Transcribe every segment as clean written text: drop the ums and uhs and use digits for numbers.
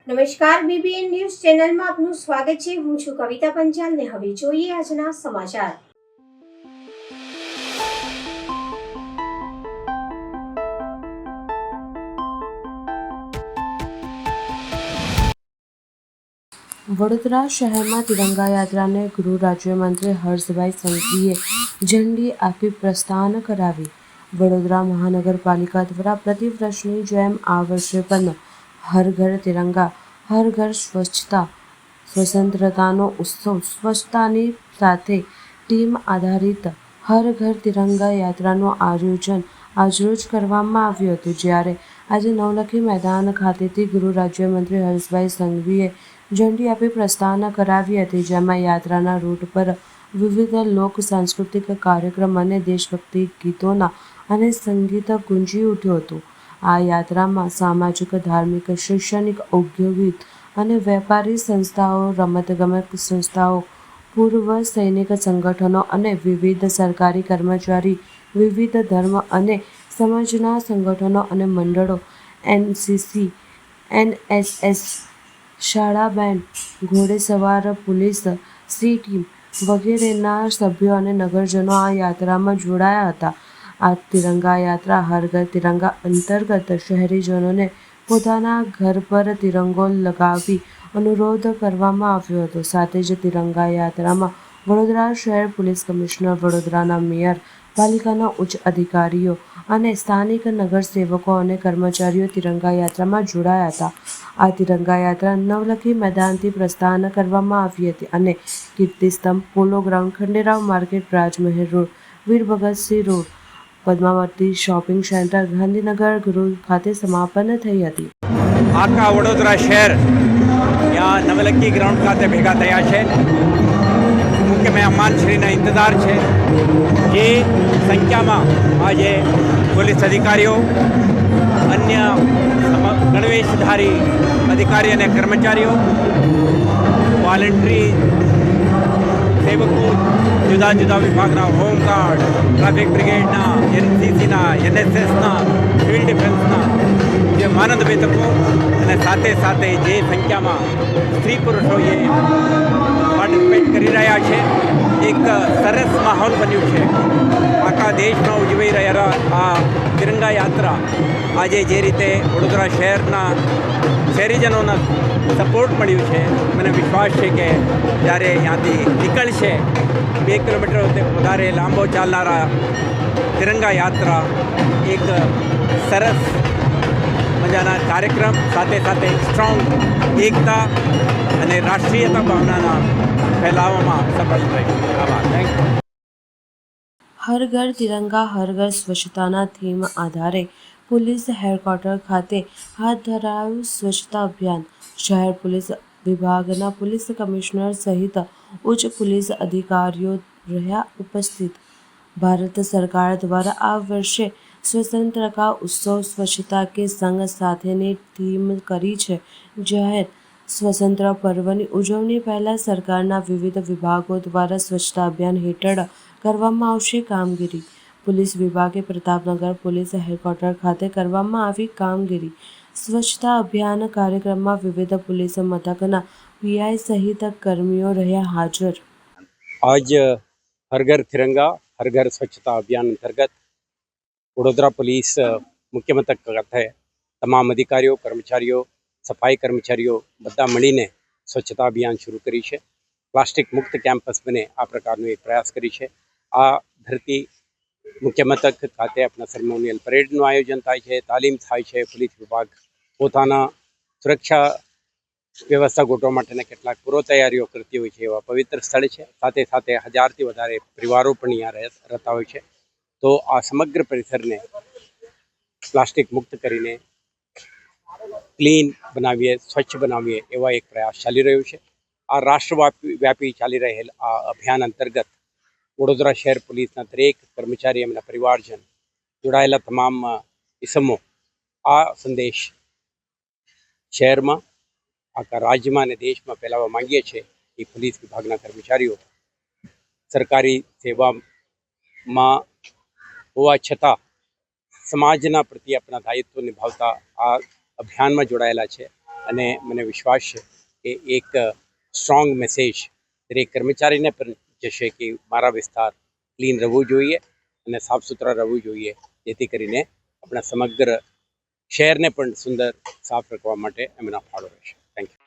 નમસ્કાર, BBN news ચેનલમાં આપનું સ્વાગત છે। હું છું કવિતા પંચાલ ને હવે જોઈએ આજના સમાચાર। વડોદરા શહેરમાં તિરંગા યાત્રાને ગૃહ રાજ્યમંત્રી હર્ષભાઈ સંઘવીએ ઝંડી આપી પ્રસ્થાન કરાવી। વડોદરા મહાનગરપાલિકા દ્વારા પ્રતિવર્ષની જેમ આ વર્ષે પણ હર ઘર તિરંગા હર ઘર સ્વચ્છતા સ્વતંત્રતાનો ઉત્સવ સ્વચ્છતાની સાથે ટીમ આધારિત હર ઘર તિરંગા યાત્રાનું આયોજન આજરોજ કરવામાં આવ્યું હતું, જ્યારે આજે નવલખી મેદાન ખાતેથી ગૃહ રાજ્યમંત્રી હર્ષભાઈ સંઘવીએ ઝંડી આપી પ્રસ્થાન કરાવી હતી, જેમાં યાત્રાના રૂટ પર વિવિધ લોક સાંસ્કૃતિક કાર્યક્રમ અને દેશભક્તિ ગીતોના અને સંગીત ગુંજી ઉઠ્યું હતું। આ યાત્રામાં સામાજિક, ધાર્મિક, શૈક્ષણિક, ઔદ્યોગિક અને વેપારી સંસ્થાઓ, રમતગમત સંસ્થાઓ, પૂર્વ સૈનિક સંગઠનો અને વિવિધ સરકારી કર્મચારી, વિવિધ ધર્મ અને સમાજના સંગઠનો અને મંડળો, એનસીસી, એનએસએસ, શાળા બેન્ડ, ઘોડેસવાર, પોલીસ, સી ટીમ વગેરેના સભ્યો અને નગરજનો આ યાત્રામાં જોડાયા હતા। આ તિરંગા યાત્રા હર ઘર તિરંગા અંતર્ગત શહેરીજનોને પોતાના ઘર પર તિરંગો લગાવી અનુરોધ કરવામાં આવ્યો હતો। સાથે જ તિરંગા યાત્રામાં વડોદરા શહેર પોલીસ કમિશનર, વડોદરાના મેયર, પાલિકાના ઉચ્ચ અધિકારીઓ અને સ્થાનિક નગરસેવકો અને કર્મચારીઓ તિરંગા યાત્રામાં જોડાયા હતા। આ તિરંગા યાત્રા નવલખી મેદાનથી પ્રસ્થાન કરવામાં આવી હતી અને Kirtistambh, polo ground, Khanderao market, Rajmahal road, Veer Bhagat Singh road, Padmavati shopping centre, Gandhinagar Gruh ખાતે સમાપન થઈ હતી। આખા વડોદરા શહેર यहाँ नवलखी ग्राउंड खाते भेगा थया है। मुख्य मेहमान श्रीना इंतजार है। ये संख्या में आज पुलिस अधिकारीओ, अन्य गणवेशधारी अधिकारी और कर्मचारीओ, वॉलंटरी सेवकों, जुदा जुदा विभागना, होमगार्ड, ट्राफिक ब्रिगेडना, एनसीसीना, एनएसएसना, सिविल डिफेंसना જે માનદ વેતકો અને સાથે સાથે જે સંખ્યામાં સ્ત્રી પુરુષોએ પાર્ટિસિપેટ કરી રહ્યા છે, એક સરસ માહોલ બન્યું છે। આખા દેશમાં ઉજવાઈ રહેલા આ તિરંગા યાત્રા આજે જે રીતે વડોદરા શહેરના શહેરીજનોના સપોર્ટ મળ્યું છે, મને વિશ્વાસ છે કે જ્યારે ત્યાંથી નીકળશે 2 કિલોમીટર વધારે લાંબો ચાલનારા તિરંગા યાત્રા એક સરસ મજાના કાર્યક્રમ સાથે સાથે સ્ટ્રોંગ એકતા અને રાષ્ટ્રીયતા ભાવનાના ફેલાવવામાં સફળ થઈ। આભાર, થેન્ક યુ। હર ઘર તિરંગા હર ઘર સ્વચ્છતાના થીમ આધારે પોલીસ હેડક્વાર્ટર ખાતે હાથ ધરાયું સ્વચ્છતા અભિયાન। શહેર પોલીસ વિભાગના પોલીસ કમિશનર સહિત ઉચ્ચ પોલીસ અધિકારીઓ રહ્યા ઉપસ્થિત। ભારત સરકાર દ્વારા આ વર્ષે स्वतंत्रता उत्सव स्वच्छता के संग સાથેની થીમ કરી છે। જાહેર સ્વતંત્રતા પર્વની ઉજવણી પહેલા સરકારના વિવિધ વિભાગો દ્વારા સ્વચ્છતા અભિયાન હેઠળ કરવામાં આવશે કામગીરી। પોલીસ વિભાગે પ્રતાપનગર પોલીસ હેડક્વાર્ટર ખાતે કરવામાં આવી કામગીરી। સ્વચ્છતા અભિયાન કાર્યક્રમમાં વિવિધ પોલીસ મથકના પીઆઈ સહિત કર્મીઓ રહ્યા હાજર। आज हर घर तिरंगा हर घर स्वच्छता अभियान अंतर्गत वडोदरा पुलिस मुख्य मथक खाते तमाम अधिकारीओ, कर्मचारीओ, सफाई कर्मचारीओ बधा मळीने स्वच्छता अभियान शुरू करी है। प्लास्टिक मुक्त केम्पस बने आ प्रकारनो एक प्रयास करी है। आ धरती मुख्य मथक खाते अपना सेरेमोनियल परेडनुं आयोजन थाय छे, तालीम थाय छे। पुलिस विभाग पोताना सुरक्षा व्यवस्था गोठवा माटेना केटलाक पूर्व तैयारीओ करती होय छे। एवा पवित्र स्थळ छे। साथे साथे 1000 थी वधारे परिवारो पण अहींया रहता होय छे। तो आ समग्र परिसर ने प्लास्टिक मुक्त करीने क्लीन बनावीए, स्वच्छ बनावीए एवा एक प्रयास चाली रह्यो छे। आ राष्ट्रव्यापी चाली रहेल आ अभियान अंतर्गत वडोदरा शहर पुलिसना दरेक कर्मचारी एमना परिवारजन जोड़ायेला तमाम इसमो आ संदेश शहर में, आखा राज्य में, देश में फैलावा मांगीए छे कि पुलिस विभागना कर्मचारीओ सरकारी सेवा में होवा छतां समाजना प्रति अपना दायित्व निभावता आ अभियान में जोड़ायेला छे અને મને વિશ્વાસ છે કે એક સ્ટ્રોંગ મેસેજ દરેક કર્મચારીને પણ જશે કે મારા વિસ્તાર ક્લીન રહેવું જોઈએ અને સાફ સુથરા રહેવું જોઈએ, જેથી કરીને આપણા સમગ્ર શહેરને પણ સુંદર સાફ રાખવા માટે એમના ફાળો રહેશે. Thank you.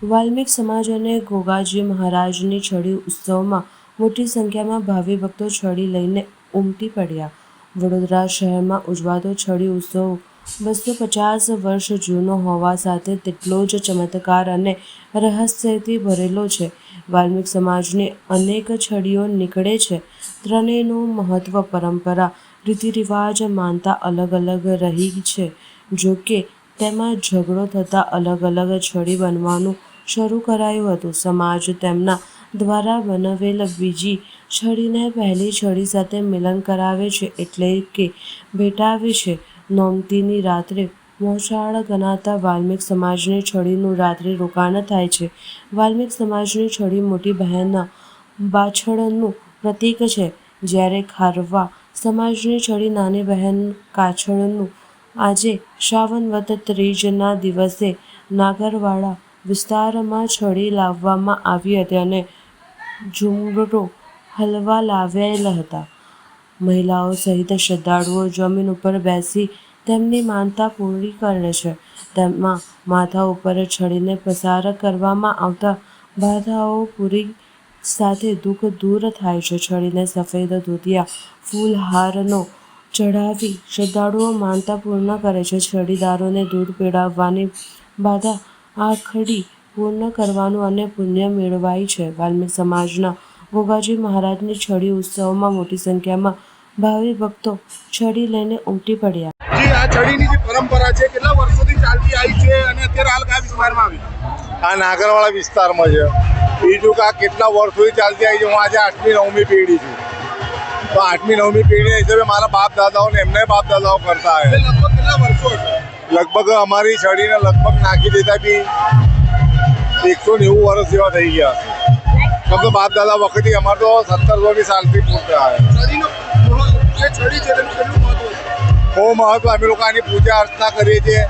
વાલ્મિક સમાજ અને ગોગાજી મહારાજની છડી ઉત્સવમાં મોટી સંખ્યામાં ભાવિ ભક્તો છડી લઈને ઉમટી પડ્યા. વડોદરા શહેરમાં ઉજવાતો છડી ઉત્સવ 250 વર્ષ જૂનો હોવા સાથે તેટલો જ ચમત્કાર અને રહસ્યથી ભરેલો છે. વાલ્મિક સમાજની અનેક છડીઓ નીકળે છે. ત્રણેયનું મહત્વ, પરંપરા, રીતિરિવાજ માનતા અલગ અલગ રહી છે. જો કે તેમાં ઝઘડો થતાં અલગ અલગ છડી બનવાનું શરૂ કરાયું હતું. સમાજ તેમના દ્વારા બનાવેલ બીજી છડીને પહેલી છડી સાથે મિલન કરાવે છે, એટલે કે ભેટાવે છે. નોમતીની રાત્રે મોસાળ ગણાતા વાલ્મિક સમાજની છડીનું રાત્રિ રોકાણ થાય છે. વાલ્મિક સમાજની છડી મોટી બહેનના બાછડનું પ્રતીક છે, જ્યારે ખારવા સમાજની છડી નાની બહેન કાછડનું. આજે શ્રાવણ વદ ત્રીજના દિવસે નાગરવાડા વિસ્તારમાં છડી લાવવામાં આવી હતી અને ઝુંમરો હલવા લાવેલ હતા. મહિલાઓ સહિત શ્રદ્ધાળુઓ જમીન ઉપર બેસી તેમની માનતા પૂરી કરે છે. તેમાં માથા ઉપર છડીને પસાર કરવામાં આવતા બાધાઓ પૂરી સાથે દુઃખ દૂર થાય છે. છડીને સફેદ ધોતિયા ફૂલહારનો ચઢાવી શ્રદ્ધાળુઓ માનતા પૂર્ણ કરે છે. છડીદારોને દૂધ પીવડાવવાની બાધા આખડી પૂર્ણ કરવાનું અને પુણ્ય મેળવાય છે. વાલ્મિક સમાજના ગોગાજી મહારાજની છડી ઉત્સવમાં મોટી સંખ્યામાં ભાવિ ભક્તો છડી લઈને ઉમટી પડ્યા. જી, આ છડીની જે પરંપરા છે કેટલા વર્ષોથી ચાલતી આવી છે અને અત્યારે હાલ કયા વિસ્તારમાં આવી? આ નાગરવાડા વિસ્તારમાં છે. બીજું કે આ કેટલા વર્ષોથી ચાલતી આવી છે. હું આજે 8મી 9મી પેઢી છું. તો 8મી 9મી પેઢીના હિસાબે મારા બાપ દાદાઓને એમને બાપ દાદાઓ કરતા આવે. લગભગ કેટલા વર્ષો છે? લગભગ અમારી છડીને લગભગ નાખી દેતા બી 190 વર્ષ જેવા થઈ ગયા છે. કેમ કે બાપ દાદા વખતે અમારે તો 1700 સાલથી પૂરતા આવે. છડીનો જે છડી છે તેનું કેટલું મહત્વ છે? બહુ મહત્વ. અમે લોકો આની પૂજા અર્ચના કરીએ છીએ.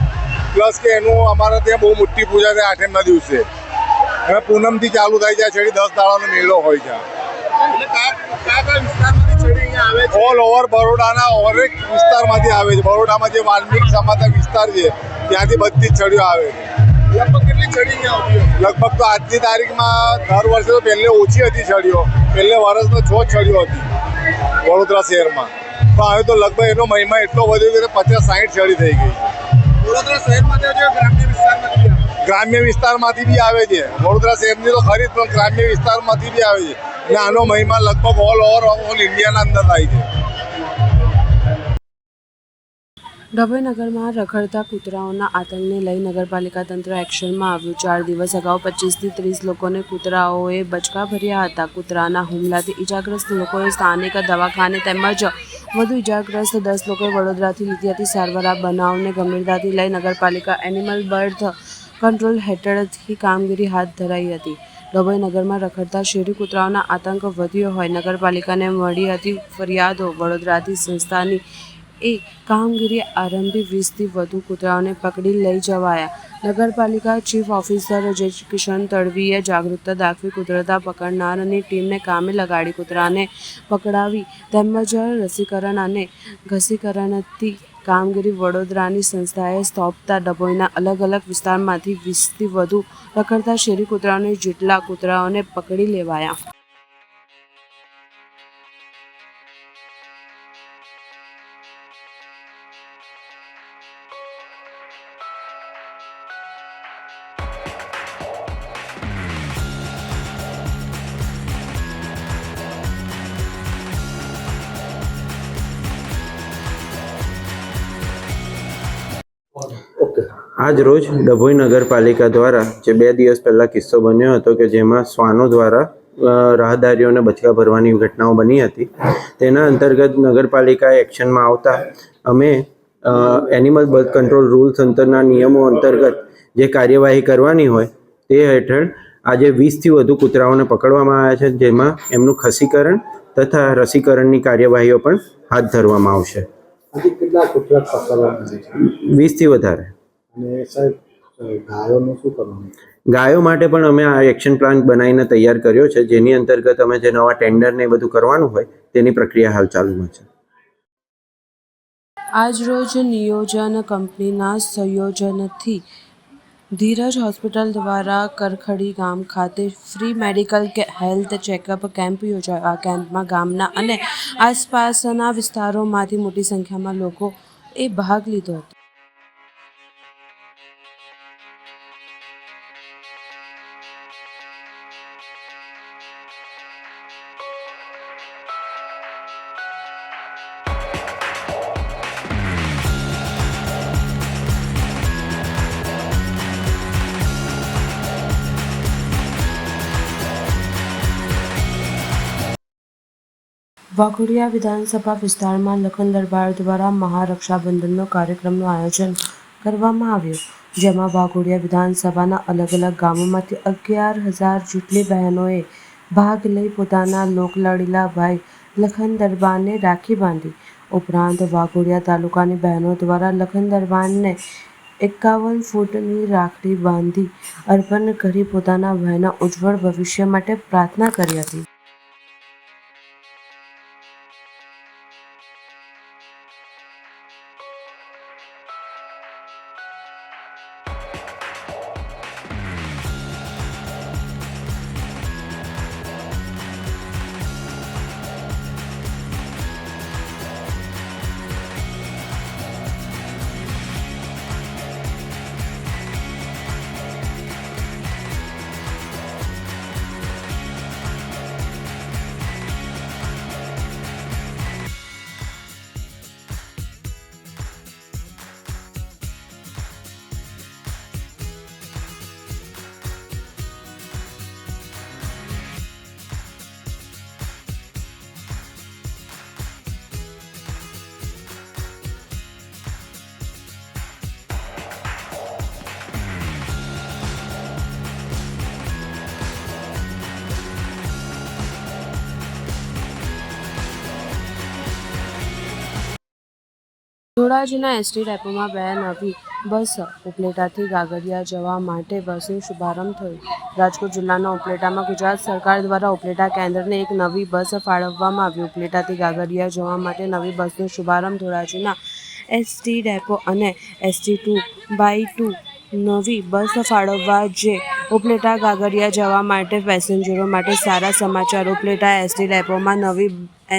પ્લસ કે એનું અમારે ત્યાં બહુ મોટી પૂજા થાય આઠમના દિવસે. હવે પૂનમથી ચાલુ થાય છે. આ છડી 10 દાડાનો મેળો હોય છે. એટલે કયા વિસ્તારમાંથી છડી અહીંયા આવે છે? ઓલ ઓવર બરોડાના હરેક વિસ્તારમાંથી આવે છે. બરોડામાં જે વાલ્મિક સમાજના વિસ્તાર છે ત્યાંથી બધી જ છડીઓ આવે છે. લગભગ કેટલી છડી અહીંયા આવતી હોય? લગભગ તો આજની તારીખમાં દર વર્ષે તો પહેલે ઓછી હતી છડીઓ. પહેલે વર્ષમાં 6 છડીઓ હતી વડોદરા શહેરમાં. પણ હવે તો લગભગ એનો મહિમા એટલો વધ્યો કે 50-60 છડી થઈ ગઈ. વડોદરા શહેરમાં જે ગ્રામ્ય વિસ્તારમાંથી ગ્રામ્ય વિસ્તારમાંથી બી આવે છે. વડોદરા શહેરની તો ખરી જ, પણ ગ્રામ્ય વિસ્તારમાંથી બી આવે છે. અને આનો મહિમા લગભગ ઓલ ઇન્ડિયાના અંદર થાય છે. ડભોઈ નગરમાં રખડતા કૂતરાઓના આતંકને લઈ નગરપાલિકા તંત્ર એક્શનમાં આવ્યું. 4 દિવસ અગાઉ 25થી 30 લોકોને કૂતરાઓએ બચકા ભર્યા હતા. કૂતરાના હુમલાથી ઇજાગ્રસ્ત લોકોએ સ્થાનિક દવાખાને તેમજ વધુ ઇજાગ્રસ્ત 10 લોકોએ વડોદરાથી લીધી હતી સારવાર. આ બનાવને ગંભીરતાથી લઈ નગરપાલિકા એનિમલ બર્થ કંટ્રોલ હેઠળથી કામગીરી હાથ ધરાઈ હતી. ડભોઈ નગરમાં રખડતા શેરી કૂતરાઓના આતંક વધ્યો હોય નગરપાલિકાને મળી હતી ફરિયાદો. વડોદરાથી સંસ્થાની કામગીરી આરંભી 20થી વધુ કૂતરાઓને પકડી લઈ જવાયા. નગરપાલિકા ચીફ ઓફિસર જે કિશન તડવીએ જાગૃતતા દાખવી કૂતરા પકડનારની ટીમને કામે લગાડી કૂતરાને પકડાવી તેમજ રસીકરણ અને ઘસીકરણથી કામગીરી વડોદરાની સંસ્થાએ સોંપતા ડભોઈના અલગ અલગ વિસ્તારમાંથી 20થી વધુ રખડતા શેરી કૂતરાઓને જેટલા કૂતરાઓને પકડી લેવાયા. ઓકે. આજ રોજ ડભોઈ નગરપાલિકા દ્વારા જે 2 દિવસ પહેલાં કિસ્સો બન્યો હતો કે જેમાં શ્વાનો દ્વારા રાહદારીઓને બચકા ભરવાની ઘટનાઓ બની હતી, તેના અંતર્ગત નગરપાલિકાએ એક્શનમાં આવતા અમે એનિમલ બર્થ કંટ્રોલ રૂલ્સ અંતરના નિયમો અંતર્ગત જે કાર્યવાહી કરવાની હોય તે હેઠળ આજે 20થી વધુ કૂતરાઓને પકડવામાં આવ્યા છે, જેમાં એમનું ખસીકરણ તથા રસીકરણની કાર્યવાહીઓ પણ હાથ ધરવામાં આવશે. 20થી વધારે. અને સાહેબ ગાયોનું શું કરવાનું? ગાયો માટે પણ અમે આ એક્શન પ્લાન બનાવીને તૈયાર કર્યો છે, જેની અંતર્ગત અમે જે નવા ટેન્ડર ને બધું કરવાનું હોય તેની પ્રક્રિયા હાલ ચાલુમાં છે. આજરોજ નિયોજન કંપનીના સંયોજનથી ધીરજ હોસ્પિટલ દ્વારા કરખડી ગામ ખાતે free medical health checkup camp યોજાયો. આ કેમ્પમાં ગામના અને આસપાસના વિસ્તારોમાંથી મોટી સંખ્યામાં લોકોએ ભાગ લીધો હતો. વાઘોડિયા વિધાનસભા વિસ્તારમાં લખન દરબાર દ્વારા મહારક્ષાબંધનનો કાર્યક્રમનું આયોજન કરવામાં આવ્યું, જેમાં વાઘોડિયા વિધાનસભાના અલગ અલગ ગામોમાંથી 11,000 જેટલી બહેનોએ ભાગ લઈ પોતાના લોકલાડીલા ભાઈ લખન દરબારને રાખી બાંધી. ઉપરાંત વાઘોડિયા તાલુકાની બહેનો દ્વારા લખન દરબારને 51 ફૂટની રાખડી બાંધી અર્પણ કરી પોતાના ભાઈના ઉજ્જવળ ભવિષ્ય માટે પ્રાર્થના કરી હતી. ધોરાજીના એસટી ડેપોમાં 2 નવી બસ ઉપલેટાથી ગાગડિયા જવા માટે બસનો શુભારંભ થયો. રાજકોટ જિલ્લાના ઉપલેટામાં ગુજરાત સરકાર દ્વારા ઉપલેટા કેન્દ્રને એક નવી બસ ફાળવવામાં આવી. ઉપલેટાથી ગાગડિયા જવા માટે નવી બસનો શુભારંભ ધોરાજીના એસટી ડેપો અને ST2x2 નવી બસ ફાળવવા, જે ઉપલેટા ગાગડિયા જવા માટે પેસેન્જરો માટે સારા સમાચાર. ઉપલેટા એસટી ડેપોમાં નવી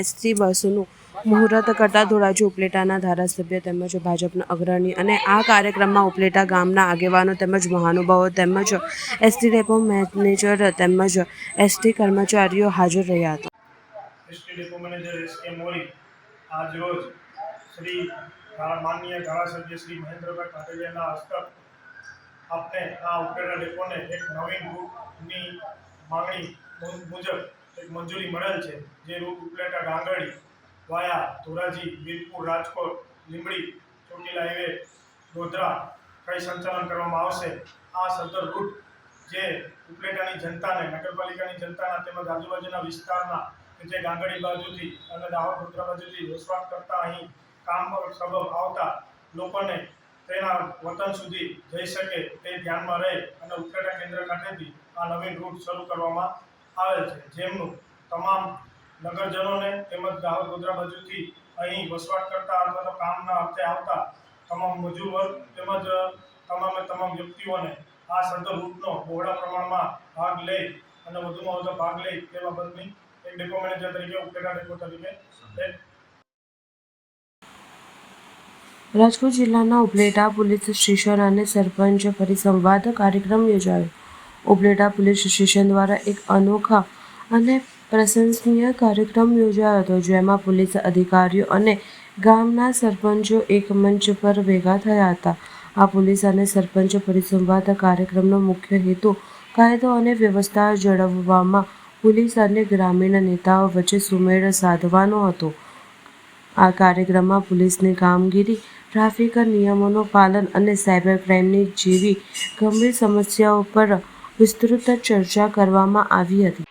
ST બસનું મુહૂર્ત કરતા ધોરાજી ઉપલેટાના ધારાસભ્ય તેમજ ભાજપના અગ્રણી અને આ કાર્યક્રમમાં ઉપલેટા ગામના આગેવાનો તેમજ મહાનુભાવો તેમજ એસટી ડેપો મેનેજર તેમજ એસટી કર્મચારીઓ હાજર રહ્યા હતા. એસટી ડેપો મેનેજર SK મોરી આજ રોજ શ્રી માનનીય ધારાસભ્ય શ્રી મહેન્દ્રભાઈ પાટડિયાના હસ્તક આપને આ ઉપલેટા ડેપોને એક નવીન રૂટની માંગણી મુજબ એક મંજૂરી મળેલ છે, જે રૂટ ઉપલેટા ગાંગડી વાયા ધોરાજી, વીરપુર, રાજકોટ, લીંબડી, ચોટીલા હાઈવે, ગોધરા કઈ સંચાલન કરવામાં આવશે. આ સદર રૂટ જે ઉપલેટાની જનતાને, નગરપાલિકાની જનતાના તેમજ આજુબાજુના વિસ્તારના જે ગાંગડી બાજુથી અને દાહોદ ગોધરા બાજુથી વસવાટ કરતા અહીં કામ સબબ આવતા લોકોને તેના વતન સુધી જઈ શકે તે ધ્યાનમાં રહે અને ઉપલેટા કેન્દ્ર ખાતેથી આ નવીન રૂટ શરૂ કરવામાં આવેલ છે, જેમનું તમામ નગરજનોને તેમજ દાહોદ ગોધરા બાજુથી અહીં વસવાટ કરતા અથવા તો કામના અર્થે આવતા તમામ મજૂર વર્ગ તેમજ તમામ વ્યક્તિઓને આ સદર રૂટનો બહોળા પ્રમાણમાં ભાગ લઈ અને વધુમાં વધુ ભાગ લઈ તે બાબતની એક ડેપો મેનેજર તરીકે ઉપલેટા ડેપો તરીકે રાજકોટ જિલ્લાના ઉપલેટા પોલીસ સ્ટેશન અને સરપંચ પરિસંવાદ કાર્યક્રમ યોજાયો. ઉપલેટા પોલીસ સ્ટેશન દ્વારા એક અનોખા અને પ્રશંસનીય કાર્યક્રમ યોજાયો હતો, જેમાં પોલીસ અધિકારીઓ અને ગામના સરપંચો એક મંચ પર ભેગા થયા હતા આ પોલીસ અને સરપંચ પરિસંવાદ કાર્યક્રમનો મુખ્ય હેતુ કાયદો અને વ્યવસ્થા જાળવવામાં પોલીસ અને ગ્રામીણ નેતાઓ વચ્ચે સુમેળ સાધવાનો હતો. આ કાર્યક્રમમાં પોલીસની કામગીરી, ટ્રાફિક નિયમોનું પાલન અને સાયબર ક્રાઇમની જેવી ગંભીર સમસ્યાઓ પર વિસ્તૃત ચર્ચા કરવામાં આવી હતી.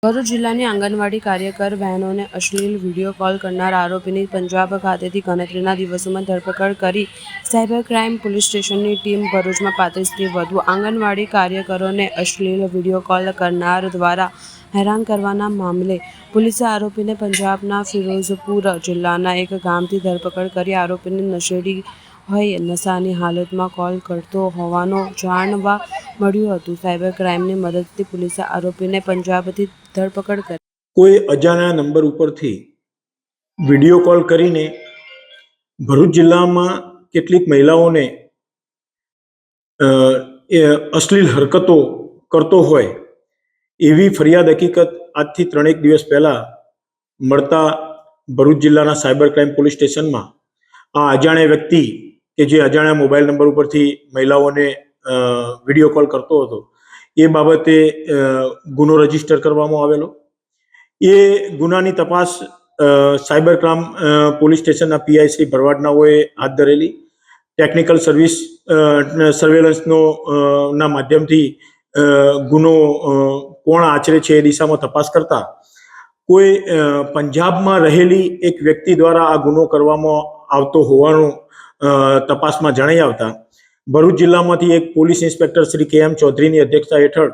ભરૂચ જિલ્લાની આંગણવાડી કાર્યકર બહેનોને અશ્લીલ વિડીયો કોલ કરનાર આરોપીની પંજાબ ખાતેથી ગણતરીના દિવસોમાં ધરપકડ કરી સાયબર ક્રાઇમ પોલીસ સ્ટેશનની ટીમ ભરૂચમાં 35થી વધુ આંગણવાડી કાર્યકરોને અશ્લીલ વિડીયો કોલ કરનાર દ્વારા હેરાન કરવાના મામલે પોલીસે આરોપીને પંજાબના ફિરોઝપુર જિલ્લાના એક ગામથી ધરપકડ કરી આરોપીને નશેડી હોય નશાની હાલતમાં કોલ કરતો હોવાનું જાણવા મળ્યું હતું. સાયબર ક્રાઇમની મદદથી પોલીસે આરોપીને પંજાબથી ધરપકડ કરી. કોઈ અજાણ્યા નંબર ઉપરથી વિડીયો કોલ કરીને ભરૂચ જિલ્લામાં કેટલીક મહિલાઓને અશ્લીલ હરકતો કરતો હોય એવી ફરિયાદ હકીકત આજથી 3 દિવસ પહેલાં મળતા ભરૂચ જિલ્લાના સાયબર ક્રાઇમ પોલીસ સ્ટેશનમાં આ અજાણ્યા વ્યક્તિ કે જે અજાણ્યા મોબાઈલ નંબર ઉપરથી મહિલાઓને વિડીયો કોલ કરતો હતો એ બાબતે ગુનો રજીસ્ટર કરવામાં આવેલો. એ ગુનાની તપાસ સાયબર ક્રાઇમ પોલીસ સ્ટેશનના પીઆઈ શ્રી ભરવાડનાઓએ હાથ ધરેલી. ટેકનિકલ સર્વેલન્સનો ના માધ્યમથી ગુનો કોણ આચરે છે એ દિશામાં તપાસ કરતા કોઈ પંજાબમાં રહેલી એક વ્યક્તિ દ્વારા આ ગુનો કરવામાં આવતો હોવાનું તપાસમાં જણાઈ આવતા ભરૂચ જિલ્લામાંથી એક પોલીસ ઇન્સ્પેક્ટર શ્રી કે.એમ. ચૌધરીની અધ્યક્ષતા હેઠળ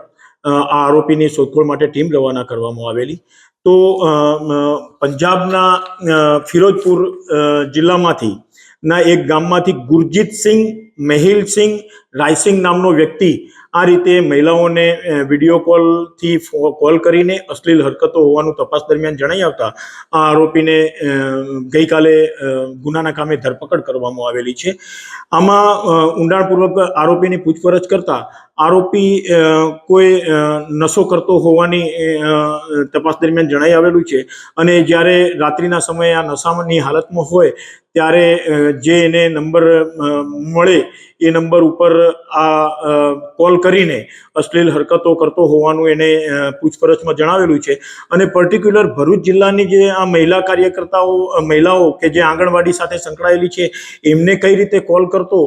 આ આરોપીની શોધખોળ માટે ટીમ રવાના કરવામાં આવેલી. તો પંજાબના ફિરોઝપુર જિલ્લામાંથી ના એક ગામમાંથી ગુરજીતસિંહ, મેહિલસિંહ, રાયસિંહ નામનો વ્યક્તિ આ રીતે મહિલાઓને વિડીયો કોલથી કોલ કરીને અશ્લીલ હરકતો હોવાનું તપાસ દરમિયાન જણાઈ આવતા આ આરોપીને ગઈકાલે ગુનાના કામે ધરપકડ કરવામાં આવેલી છે. આમાં ઊંડાણપૂર્વક આરોપીની પૂછપરછ કરતા આરોપી કોઈ નશો કરતો હોવાની તપાસ દરમિયાન જણાઈ આવેલું છે અને જ્યારે રાત્રિના સમયે આ નશાની હાલતમાં હોય ત્યારે જે એને નંબર મળે એ નંબર ઉપર આ કોલ કરીને અશ્લીલ હરકતો કરતો હોવાનું એને પૂછપરછમાં જણાવેલું છે. અને પર્ટિક્યુલર ભરૂચ જિલ્લાની જે આ મહિલાઓ કે જે આંગણવાડી સાથે સંકળાયેલી છે એમને કઈ રીતે કોલ કરતો,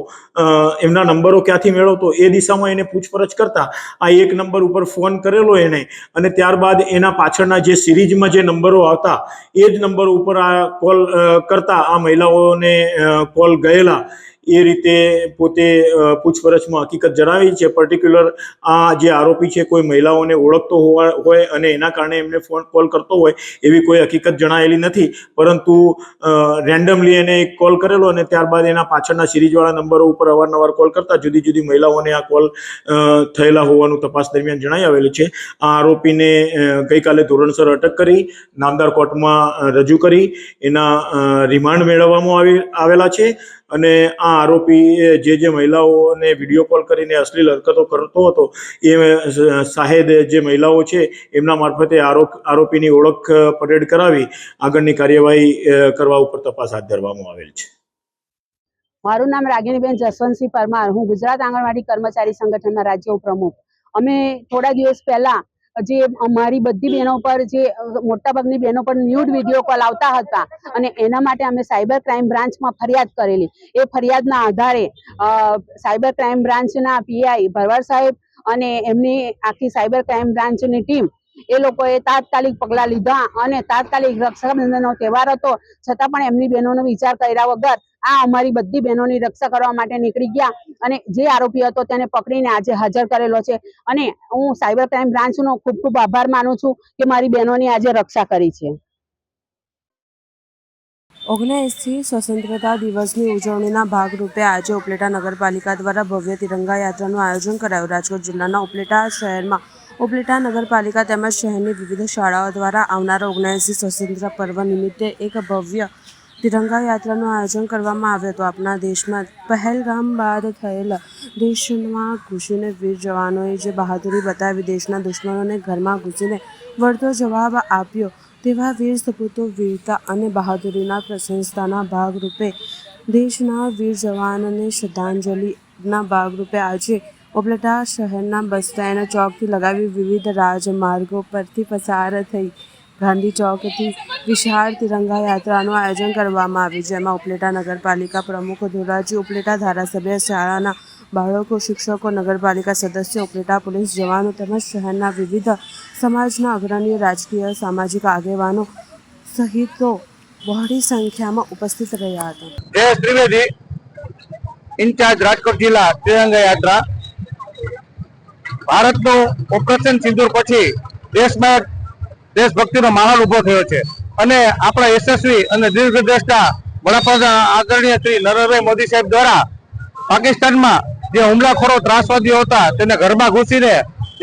એમના નંબરો ક્યાંથી મેળવતો એ દિશામાં એને પૂછપરછ પૂછપરછ કરતા આ એક નંબર ઉપર ફોન કરેલો એને, અને ત્યારબાદ એના પાછળના જે સિરીઝમાં જે નંબરો આવતા એ જ નંબર ઉપર આ કોલ કરતા આ મહિલાઓને કોલ ગયેલા, એ રીતે પોતે પૂછપરછમાં હકીકત જણાવી છે. પર્ટિક્યુલર આ જે આરોપી છે કોઈ મહિલાઓને ઓળખતો હોય અને એના કારણે એમને ફોન કોલ કરતો હોય એવી કોઈ હકીકત જણાયેલી નથી, પરંતુ રેન્ડમલી એને એક કોલ કરેલો અને ત્યારબાદ એના પાછળના સિરીઝવાળા નંબરો ઉપર અવારનવાર કોલ કરતા જુદી જુદી મહિલાઓને આ કોલ થયેલા હોવાનું તપાસ દરમિયાન જણાઈ આવેલું છે. આ આરોપીને ગઈકાલે ધોરણસર અટક કરી નામદાર કોર્ટમાં રજૂ કરી એના રિમાન્ડ મેળવવામાં આવેલા છે. અને આ આરોપી જે મહિલાઓને વિડીયો કોલ કરીને અશ્લીલ હરકતો કરતો હતો એ શાહેદ જે મહિલાઓ છે એમના મારફતે આરોપીની ઓળખ પરેડ કરાવી આગળની કાર્યવાહી કરવા ઉપર તપાસ હાથ ધરવામાં આવેલ છે. મારું નામ રાગિણીબેન જસવંતસિંહ પરમાર, હું ગુજરાત આંગણવાડી કર્મચારી સંગઠનના રાજ્ય પ્રમુખ. અમે થોડા દિવસ પહેલા જે અમારી બધી બહેનો પર જે મોટાભાગની બહેનો પર ન્યૂડ વિડીયો કોલ આવતા હતા અને એના માટે અમે સાયબર ક્રાઇમ બ્રાન્ચમાં ફરિયાદ કરેલી. એ ફરિયાદના આધારે સાયબર ક્રાઇમ બ્રાન્ચના પીઆઈ ભરવાડ સાહેબ અને એમની આખી સાયબર ક્રાઇમ બ્રાન્ચની ટીમ એ લોકોએ તાત્કાલિક પગલાં લીધા અને તાત્કાલિક રક્ષાબંધનનો તહેવાર હતો છતાં પણ એમની બહેનોનો વિચાર કર્યા વગર આ અમારી બધી બહેનોની રક્ષા કરવા માટે નીકળી ગયા અને જે આરોપી હતો તેને પકડીને આજે હાજર કરેલો છે. અને હું સાયબર ક્રાઇમ બ્રાન્ચનો ખૂબ ખૂબ આભાર માનું છું કે મારી બહેનોની આજે રક્ષા કરી છે. 19મી સ્વતંત્રતા દિવસની ઉજવણીના ભાગરૂપે આજે ઉપલેટા નગરપાલિકા દ્વારા ભવ્ય તિરંગા યાત્રાનું આયોજન કરાયું. રાજકોટ જિલ્લાના ઉપલેટા શહેરમાં ઉપલેટા નગરપાલિકા તેમજ શહેરની વિવિધ શાળાઓ દ્વારા આવનારા 19મી સ્વતંત્રતા પર્વ નિમિત્તે એક ભવ્ય તિરંગા યાત્રાનું આયોજન કરવામાં આવ્યું હતું. આપણા દેશમાં પહેલગામ બાદ થયેલા દેશમાં ઘૂસીને વીર જવાનોએ જે બહાદુરી બતાવી દેશના દુશ્મનોને ઘરમાં ઘૂસીને વળતો જવાબ આપ્યો તેવા વીર સપૂતો વીરતા અને બહાદુરીના પ્રશંસાના ભાગરૂપે દેશના વીર જવાનોને શ્રદ્ધાંજલિના ભાગરૂપે આજે ઉપલેટા શહેરના બસ સ્ટેન્ડ ચોકથી લગાવી વિવિધ રાજમાર્ગો પરથી પસાર થઈ ગાંધી ચોકથી વિશાળ તિરંગા યાત્રાનું આયોજન કરવામાં આવ્યું, જેમાં ઉપલેટા નગરપાલિકા પ્રમુખ ધોરાજી, ઉપલેટા ધારાસભ્ય, શાળાના બાળકો, શિક્ષકો, નગરપાલિકા સદસ્યો, ઉપલેટા પોલીસ જવાનો તેમજ શહેરના વિવિધ સમાજના અગ્રણીઓ, રાજકીય સામાજિક આગેવાનો સહિતો બહોળી સંખ્યામાં ઉપસ્થિત રહ્યા હતા. જયેશ ત્રિવેદી, ઇન્ચાર્જ રાજકોટ જિલ્લા તિરંગા યાત્રા. ભારતનું ઓપરેશન સિંદૂર પછી દેશમાં દેશભક્તિનો માહોલ ઉભો થયો છે અને આપણા યશસ્વી અને દીર્ઘદ્રષ્ટા વડાપ્રધાન આદરણીય શ્રી નરેન્દ્રભાઈ મોદી સાહેબ દ્વારા પાકિસ્તાનમાં જે હુમલાખોરો ત્રાસવાદીઓ હતા તેને ઘરમાં ઘૂસીને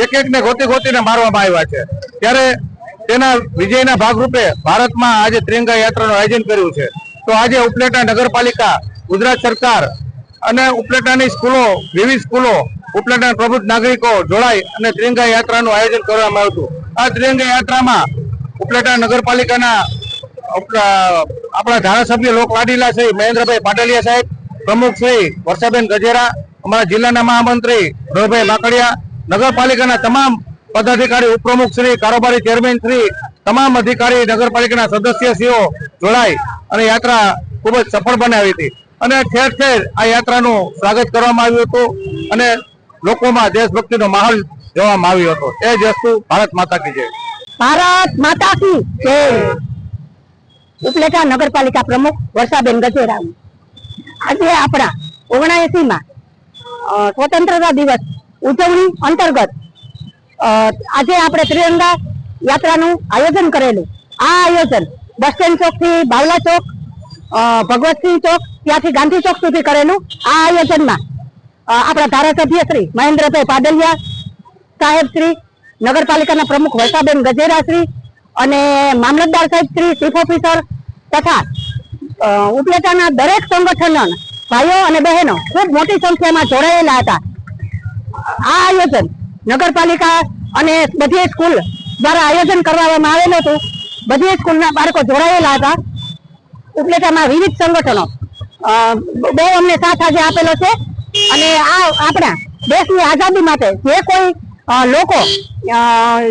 એક એકને ગોતીને મારવામાં આવ્યા છે. ત્યારે તેના વિજયના ભાગરૂપે ભારતમાં આજે તિરંગા યાત્રાનું આયોજન કર્યું છે. તો આજે ઉપલેટા નગરપાલિકા, ગુજરાત સરકાર અને ઉપલેટાની સ્કૂલો, વિવિધ સ્કૂલો, ઉપલેટાના પ્રબુદ્ધ નાગરિકો જોડાઈ અને તિરંગા યાત્રાનું આયોજન કરવામાં આવ્યું હતું. આ તિરંગા યાત્રામાં ઉપલેટા નગરપાલિકાના આપણા ધારાસભ્ય લોકલાડીલા શ્રી મહેન્દ્રભાઈ પાટલિયા સાહેબ, પ્રમુખ શ્રી વર્ષાબેન ગજેરા, અમારા જિલ્લાના મહામંત્રી રવિભાઈ માકડિયા, નગરપાલિકાના તમામ પદાધિકારી, ઉપપ્રમુખ શ્રી, કારોબારી ચેરમેન શ્રી, તમામ અધિકારી, નગરપાલિકાના સદસ્યશ્રીઓ જોડાઈ અને યાત્રા ખૂબ જ સફળ બનાવી હતી અને ઠેર ઠેર આ યાત્રાનું સ્વાગત કરવામાં આવ્યું હતું અને લોકોમાં દેશભક્તિનો માહોલ જોવામાં આવ્યો હતો. એ જ વસ્તુ ભારત માતા કી જય. ભારત માતા કી જય. ઉપલેટા નગરપાલિકા પ્રમુખ વર્ષાબેન ગજેરા. આજે આપણા 79માં સ્વતંત્રતા દિવસ ઉજવણી અંતર્ગત આજે આપણે ત્રિરંગા યાત્રાનું આયોજન કરેલું. આ આયોજન બસ સ્ટેન્ડ ચોક થી બાવલા ચોક, ભગવતસિંહ ચોક, ત્યાંથી ગાંધી ચોક સુધી કરેલું. આ આયોજનમાં આપણા ધારાસભ્ય શ્રી મહેન્દ્રભાઈ પાડલિયા સાહેબ શ્રી, નગરપાલિકાના પ્રમુખ વર્ષાબેન ગજેરા શ્રી અને મામલતદાર સાહેબ શ્રી, ચીફ ઓફિસર તથા ઉપલેટાના દરેક સંગઠનના ભાઈઓ અને બહેનો ખૂબ મોટી સંખ્યામાં જોડાયેલા હતા. આ આયોજન નગરપાલિકા અને બધી સ્કૂલ દ્વારા આયોજન કરવામાં આવેલું હતું. બધી સ્કૂલના બાળકો જોડાયેલા હતા. ઉપલેટામાં વિવિધ સંગઠનો બહુ અમને સાથ આજે આપેલો છે અને આ આપણા દેશની આઝાદી માટે જે કોઈ લોકો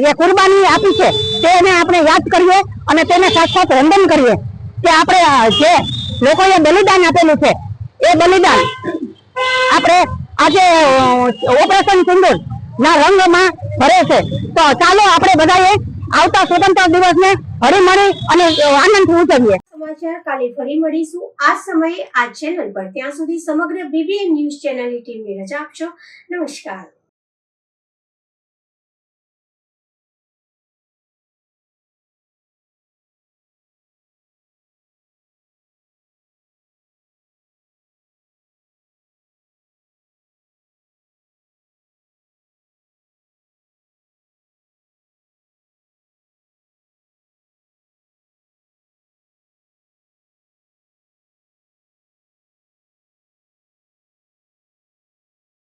એ કુરબાની આપી છે તેને આપણે યાદ કરીએ અને તેને સાથ સાથ વંદન કરીએ કે આપણે જે લોકોએ બલિદાન આપેલું છે એ બલિદાન આપણે આજે ઓપરેશન સિંદૂર ના રંગમાં ભરે છે. તો ચાલો આપણે બધાએ આવતા સ્વતંત્ર દિવસને હળીમળી અને આનંદથી ઉજવીએ. સમાચાર કાલે ફરી મળીશું આ સમયે આ ચેનલ પર. ત્યાં સુધી સમગ્ર BBN ન્યૂઝ ચેનલની ટીમને રજા આપશો. નમસ્કાર.